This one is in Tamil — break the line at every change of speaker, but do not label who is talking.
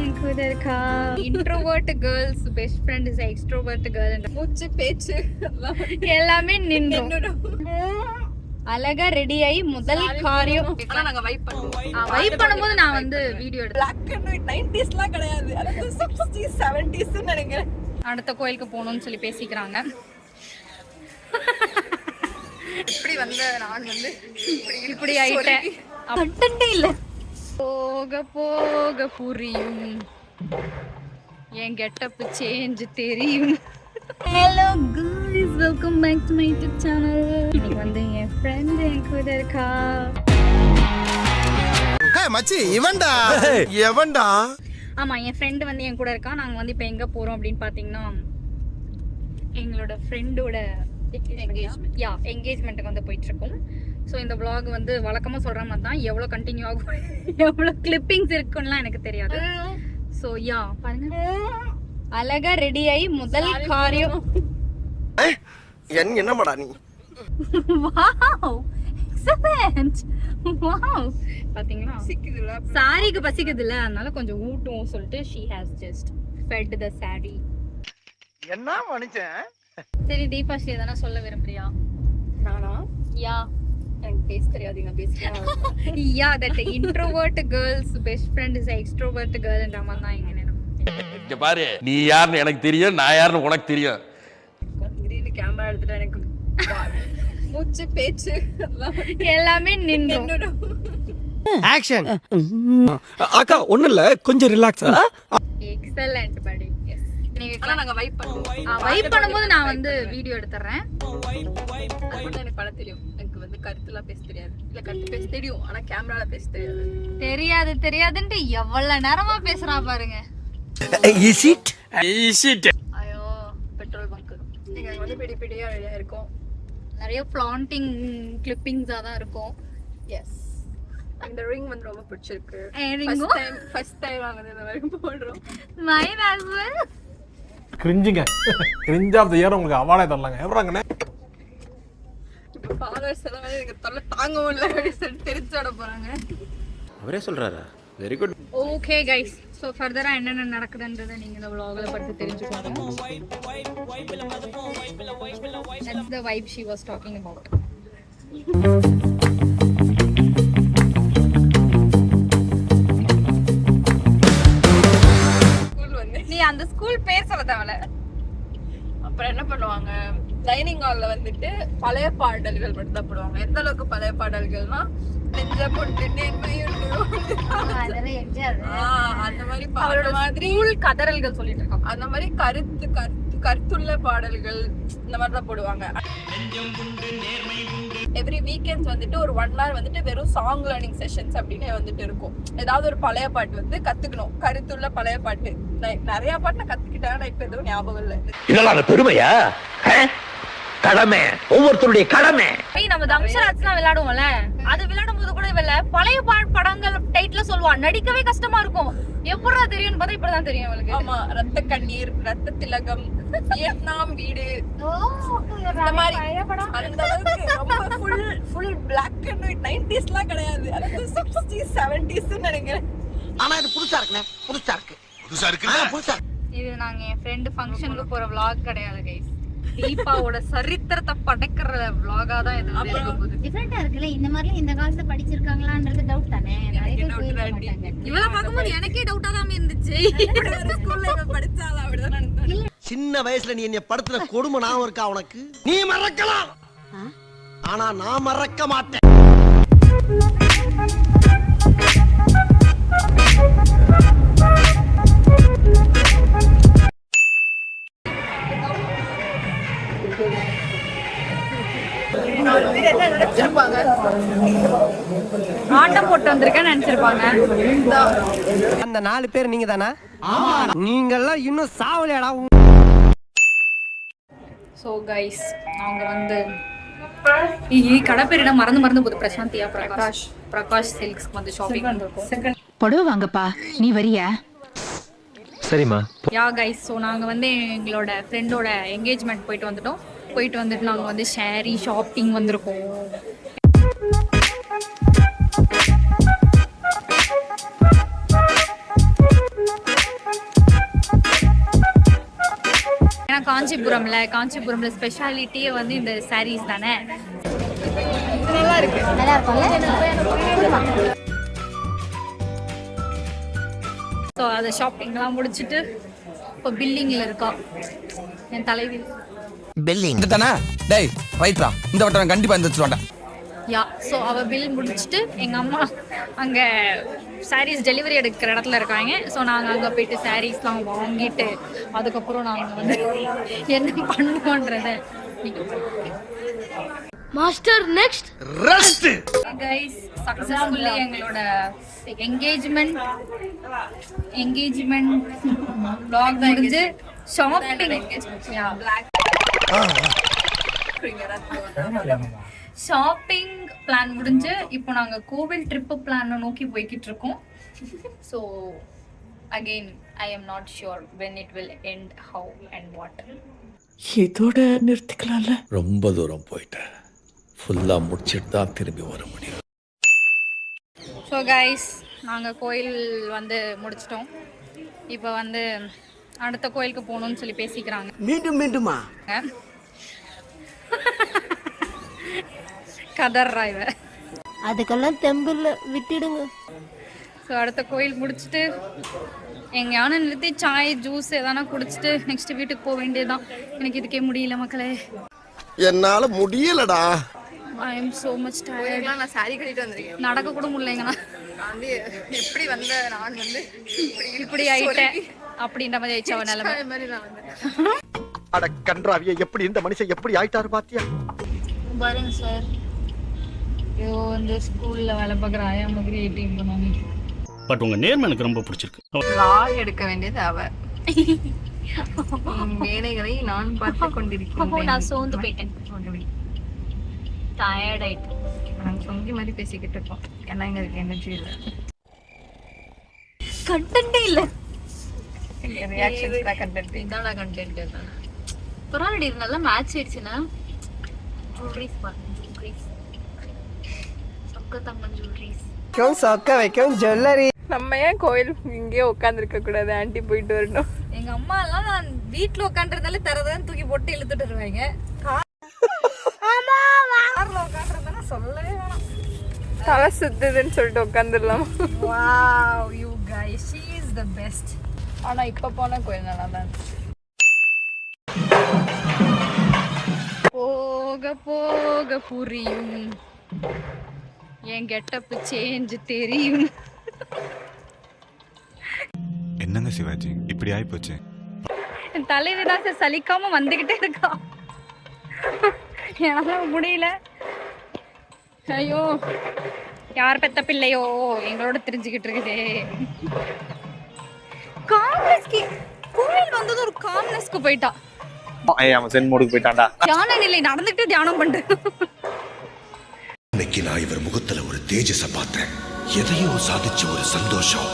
என் கூட இருக்கா. Introvert girls best friend is extrovert girl என்ற
மூச்சு பேச்சு
எல்லாமே நின்னுடும். அழகா ரெடி ஆகி முதல் காரியம்
நாங்க வைப்
பண்ணும்போது நான் வந்து வீடியோ எடுத்தேன்.
பிளாக் அண்ட் ஒயிட் 90sலாம் கிடையாது, அது 60s 70s நினைக்கிறேன்.
அடுத்த கோயிலுக்கு போகணும்னு சொல்லி பேசிக்கிறாங்க.
இப்படி வந்த நான் வந்து
இப்படி ஆயிட்டேன். அட்டண்டே இல்ல. போக போக புரியும் என் கெட்டப் சேஞ்ச் தெரியும். Hello guys, welcome back to my YouTube channel. இன்னைக்கு வந்து என் ஃப்ரெண்ட் என் கூட இருக்கா.
ஹே மச்சி, இவன்டா.
ஆமா, என் ஃப்ரெண்ட் வந்து என் கூட இருக்கா. நாங்க வந்து இப்போ எங்க போறோம் அப்படின்னு பாத்தீங்கன்னா எங்களோட ஃப்ரெண்டோட என்கேஜ்மெண்ட்டுக்கு வந்து போயிட்டு இருக்கோம். ஸோ இந்த vlog வந்து வழக்கமாக சொல்கிற மாதிரி தான், எவ்வளோ கண்டினியூ ஆகும் எவ்வளோ கிளிப்பிங்ஸ் இருக்குன்னுலாம் எனக்கு தெரியாது. ஸோ பாருங்க, அழகா ரெடி ஆகி முதல் காரியம்.
என்னமாடா நீ?
Wow, excellent. வாவ், பாத்தீங்களா
சிக்குதுல
சாரிக்கு பசிக்குதுல்ல, அதனால கொஞ்சம் ஊட்டும் சொல்லிட்டு she has just fed the saree.
என்ன மனுஷன்?
சரி தீபாஸ்ரீ எதனா சொல்ல விரும்புறியா?
நானா? எனக்கு பேச தெரியாதுங்க, பேசுறேன்.
that introvert girls best friend is extrovert girl என்ற மாதிரி தான் இங்க நினைக்கிறேன்.
இங்க பாரு, நீ யாருன்னு எனக்கு தெரியும், நான் யாருன்னு உனக்கு தெரியும்.
திடீர்னு கேமரா எடுத்துட்டு எனக்கு மூச்சு பேச்சு
எல்லாமே நின்னுடும்.
ஆக்ஷன். அக்கா ஒண்ணும் இல்ல, கொஞ்சம் ரிலாக்ஸா.
எக்ஸலென்ட் படி. எஸ்,
ஆனா நாங்க வைப்
பண்ணும்போது நான் வந்து வீடியோ எடுத்துறேன்.
அது மட்டும் எனக்கு பண்ண தெரியும். எனக்கு வந்து கருத்துலாம் பேச தெரியாது. இல்ல கருத்து பேச தெரியும், ஆனா கேமரால பேச தெரியாது.
தெரியாதுன்ட்டு எவ்வளவு நேரமா பேசுறா பாருங்க.
இஸ் இட்
ஐயோ, பெட்ரோல் பங்க் நீங்க வந்து பெடியா இருக்கும்.
நிறைய ஃப்ளாண்டிங் கிளிப்பிங்ஸா தான் இருக்கும்.
எஸ், இந்த ரிங் வந்து ரொம்ப பிடிச்சிருக்கு. ஃபர்ஸ்ட் டைம் வாங்குறது, இந்த மாதிரி போடுறோம்.
மை ஹஸ்பண்ட்
கிரிஞ்சுங்க, கிரிஞ்ச் ஆஃப் தி இயர் உங்களுக்கு அவார்டே தரலாங்க. எவ்வளோங்கண்ணே?
இப்போ ஃபாலோவர்ஸ் எல்லாம் வந்து எனக்கு தொல்லை தாங்க முடியல அப்படின்னு சொல்லிட்டு தெரிஞ்சோட போறாங்க.
அவரே சொல்றாரா? Very good.
Okay guys, so ஃபர்தரா என்னென்ன நடக்குதுன்றதை நீங்க இந்த vlogல பார்த்து தெரிஞ்சுக்கோங்க. That's the vibe she was talking about. நீ அந்த ஸ்கூல் பேர் சொல்ல தேவல.
அப்புறம் என்ன பண்ணுவாங்க, டைனிங் ஹால்ல வந்துட்டு பழைய பாடல்கள் மட்டும் தான் போடுவாங்க. எந்த அளவுக்கு பழைய பாடல்கள்னா நெஞ்ச போட்டு அந்த மாதிரி
ஸ்கூல் கதறல்கள் சொல்லிட்டு இருக்காங்க.
அந்த மாதிரி கருத்துள்ள பாடல்கள் இந்த மாதிரி தான் போடுவாங்க. எவ்ரி வீக்கெண்ட்ஸ் வந்துட்டு ஒரு 1 hour வந்துட்டு வெறும் சாங் லேர்னிங் செஷன்ஸ் அப்படின்னு வந்துட்டு இருக்கும். ஏதாவது ஒரு பழைய பாட்டு வந்து கத்துக்கணும், கருத்துள்ள பழைய பாட்டு. நிறைய பாட்டு நான் கத்துக்கிட்டேன், நான் இப்ப எதுவும் ஞாபகம் இல்லை.
இதெல்லாம் பெருமையா? கடமை, ஒவ்வொருத்தருடைய கடமை.
நம்ம தம்ஷராஜ்லாம் விளையாடுவோம்ல, அது விளையாடும் போது கூட இவள பழைய படங்கள் டைட்டில் சொல்லுவா. நடிக்கவே கஷ்டமா இருக்கும். எப்படா தெரியும்னு பார்த்தா இப்பதான் தெரியும் அவளுக்கு.
ஆமா, ரத்த கண்ணீர், ரத்த திலகம், வியட்நாம் வீடு, இந்த மாதிரி அந்த அளவுக்கு ரொம்ப ஃபுல் பிளாக் அண்ட் ஒயிட் 90sலாம் கிடையாது, அது 60s 70s நினைக்கிறேன்.
ஆனா இது புதுசா இருக்குனே, புதுசா இருக்கு.
இது நாங்க என் ஃப்ரெண்ட் ஃபங்க்ஷனுக்கு போற vlog கிடையாது கைஸ். தீபாவோட சரித்திரத்தை படைக்கிற vlog-ஆ தான் இது இருக்க போகுது.
டிஃபரெண்டா இருக்குல. இந்த மாதிரி இந்த காலத்துல படிச்சிருக்காங்களான்றது டவுட் தானே. நிறைய பேர் சொல்லிட்டாங்க.
இவள பாக்கும்போது எனக்கே டவுட்டா தான் இருந்துச்சு.
ஸ்கூல்ல இவ படிச்சால அப்படிதான் நினைச்சேன்.
சின்ன வயசுல நீ என்னை படுத்துற கொடுமை ஞாபகம் இருக்கா உனக்கு? நீ மறக்கலாம், ஆனா நான் மறக்க மாட்டேன்.
ஆட்டம் போட்டு வந்திருக்கேன்னு நினைச்சிருப்பாங்க.
அந்த 4 பேர் நீங்க தானா? நீங்கெல்லாம் இன்னும் சாவலையாடா.
ஸோ கைஸ், அவங்க வந்து கடை பேரிட மறந்து போகுது. பிரசாந்தியா பிரகாஷ் சில்க்ஸ்க்கு வந்து ஷாப்பிங் வந்திருக்கோம்.
புடவை வாங்கப்பா, நீ வரியா?
சரிம்மா.
கைஸ், ஸோ நாங்கள் வந்து எங்களோட ஃப்ரெண்டோட என்கேஜ்மெண்ட் போயிட்டு வந்துட்டு நாங்கள் வந்து ஷேரி ஷாப்பிங் வந்திருக்கோம். காஞ்சிபுரம்ல ஸ்பெஷாலிட்டியே வந்து இந்த சாரீஸ் தானே.
நல்லா இருக்கும்ல.
ஸோ அதை ஷாப்பிங்லாம் முடிச்சுட்டு இப்போ பில்லிங்கில் இருக்கோம் என் தலைவி.
பில்லிங் தானே? டேய் ரைட்ரா, இந்த வட்டம் கண்டிப்பா இந்த வச்சுடா.
யா, ஸோ அவள் பில் முடிச்சுட்டு எங்கள் அம்மா அங்கே சாரீஸ் டெலிவரி எடுக்கிற இடத்துல இருக்காங்க. ஸோ நாங்கள் அங்கே போயிட்டு சாரீஸ்லாம் வாங்கிட்டு அதுக்கப்புறம் நாங்கள் வந்து என்ன பண்ணுவோன்றத
master next
rest
guys. Successfully எங்களோட என்கேஜ்மெண்ட் vlog முடிஞ்சு ஷாப்பிங் பிளான் முடிஞ்சு இப்போ நாங்கள் கோவில் ட்ரிப்பு பிளான் நோக்கி போய்கிட்டு இருக்கோம். So again I am not sure when it will end, how and what.
இதோட நிறுத்திக்கலாம்ல.
ரொம்ப தூரம் போயிட்டேன், ஃபுல்லா முடிச்சிட்டு தான் திரும்பி வர முடியும்.
ஸோ கைஸ், நாங்கள் கோயில் வந்து முடிச்சிட்டோம். இப்போ வந்து அடுத்த கோயிலுக்கு போகணும்னு சொல்லி பேசிக்கிறாங்க.
மீண்டுமா
கதர்றா இவ.
அதுக்கெல்லாம் தெம்பில்ல, விட்டுடுங்க.
ஸோ அடுத்த கோயில் முடிச்சுட்டு எங்கேயான நிறுத்தி சாய் ஜூஸ் எதனா குடிச்சிட்டு நெக்ஸ்ட் வீட்டுக்கு போக வேண்டியதுதான். எனக்கு இதுக்கே முடியல மக்களே,
என்னால முடியலடா.
I am so much tired.
நான் சாரி கட்டிட்டு வந்திருக்கேன்.
நடக்க கூட முடியலங்கண்ணா.
வந்து எப்படி வந்த நான் வந்து
இப்படி ஆயிட்டேன் அப்படின்ற மாதிரி ஆயிடுச்சு அவன் நிலைமை.
மாதிரி நான் வந்தேன்.
அட கன்றாவிய, எப்படி இந்த மனுஷன் எப்படி ஆயிட்டாரு பாத்தியா?
பாருங்க சார், ஐயோ இந்த ஸ்கூல்ல வேலை பார்க்குற ஆயா மாதிரி ஏடிஎம் பண்ணுவாங்க.
பட் உங்க நேர்மை எனக்கு ரொம்ப பிடிச்சிருக்கு.
லாக் எடுக்க வேண்டியது அவ. வேலைகளை நான் பார்த்து கொண்டிருக்கிறேன்.
நான் சோர்ந்து போயிட்டேன், டயர்ட் ஆயிட்டேன்.
நாங்கள் சொங்கி மாதிரி பேசிக்கிட்டு இருக்கோம். ஏன்னா எங்களுக்கு எனர்ஜி இல்லை,
கண்டென்ட்டே இல்லை.
ரியாக்ஷன்ஸ் தான் கண்டென்ட்.
இதான கண்டென்ட். பரவாயில்ல, இது நல்லா மேட்ச் ஆயிடுச்சுன்னா. ஜுவல்லரிஸ் பாருங்க, ஜுவல்லரிஸ் சொக்க தங்கம் ஜுவல்லரிஸ்.
சொக்க வைக்கும் ஜுவல்லரி.
நம்ம ஏன் கோயில் இங்கேயே உட்காந்துருக்க கூடாது? ஆண்டி போயிட்டு வரணும்.
எங்க அம்மா எல்லாம் நான் வீட்டுல உட்காந்துருந்தாலே தரதான் தூக்கி போட்டு இழுத்துட்டு வருவாங்க. கார்ல உட்காந்துருந்தா சொல்லவே வேணாம்,
தலை சுத்துதுன்னு சொல்லிட்டு உட்காந்துடலாம்.
Wow you guys, she is the best.
ஆனா இப்ப போன கோயில் நல்லா தான் இருந்துச்சு.
போக போக புரியும் என் கெட்டப்பு சேஞ்ச் தெரியும்.
என்னங்க சிவாஜி இப்படி ஆயிப்போச்சு?
என் தலைவி தான் சார் சலிக்காம வந்துகிட்டே இருக்கா, என்னால முடியல. ஐயோ, யார் பெத்த பிள்ளையோ எங்களோட தெரிஞ்சுக்கிட்டு இருக்குதே. காம்னஸ்க்கு கோயில் வந்தது ஒரு காம்னஸ்க்கு போயிட்டா.
அவன் சென் மோடுக்கு போயிட்டான்டா.
தியான நிலை நடந்துட்டு தியானம் பண்றேன்.
இன்னைக்கு நான் இவர் முகத்துல ஒரு தேஜஸ பார்த்தேன், எதையோ சாதிச்ச ஒரு சந்தோஷம்.